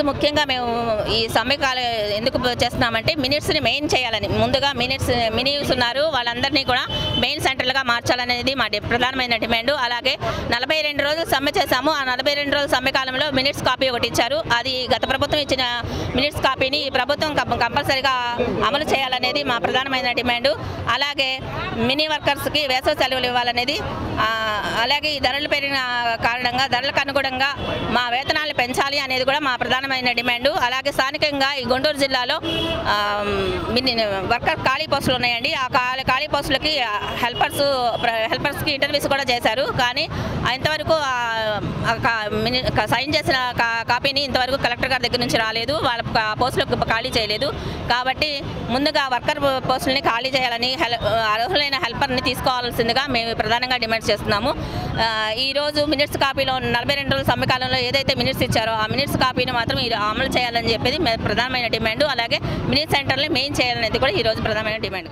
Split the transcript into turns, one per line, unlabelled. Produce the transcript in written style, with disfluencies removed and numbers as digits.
ముఖ్యంగా మేము ఈ సమ్మె ఎందుకు చేస్తున్నామంటే మినిట్స్ని మెయిన్ చేయాలని, ముందుగా మినిట్స్ ఉన్నారు వాళ్ళందరినీ కూడా మెయిన్ సెంటర్లుగా మార్చాలనేది మా ప్రధానమైన డిమాండ్. అలాగే 42 రోజులు సమ్మె చేశాము. ఆ 42 రోజుల సమ్మె కాలంలో మినిట్స్ కాపీ ఒకటి ఇచ్చారు. అది గత ప్రభుత్వం ఇచ్చిన మినిట్స్ కాపీని ఈ ప్రభుత్వం కంపల్సరీగా అమలు చేయాలనేది మా ప్రధానమైన డిమాండ్. అలాగే మినీ వర్కర్స్కి వేసవి సెలవులు ఇవ్వాలనేది, అలాగే ఈ ధరలు పెరిగిన కారణంగా ధరలకు అనుగుణంగా మా వేతనాలు పెంచాలి అనేది కూడా మా ప్రధానమైన డిమాండ్. అలాగే స్థానికంగా ఈ గుంటూరు జిల్లాలో వర్కర్ ఖాళీ పోస్టులు ఉన్నాయండి. ఆ ఖాళీ పోస్టులకి హెల్పర్స్కి ఇంటర్వ్యూస్ కూడా చేశారు. కానీ ఇంతవరకు సైన్ చేసిన కాపీని ఇంతవరకు కలెక్టర్ గారి దగ్గర నుంచి రాలేదు. వాళ్ళ పోస్టులకు ఖాళీ చేయలేదు. కాబట్టి ముందుగా వర్కర్ పోస్టులని ఖాళీ చేయాలని, అర్హులైన హెల్పర్ని తీసుకోవాల్సిందిగా మేము ప్రధానంగా డిమాండ్ చేస్తున్నాము. ఈరోజు మినిట్స్ కాపీలో 42 రోజుల సమ్మె కాలంలో ఏదైతే మినిట్స్ ఇచ్చారో ఆ మినిట్స్ కాపీని మాత్రం అమలు చేయాలని చెప్పేది ప్రధానమైన డిమాండ్. అలాగే మినీ సెంటర్ని మెయిన్ చేయాలనేది కూడా ఈరోజు ప్రధానమైన డిమాండ్.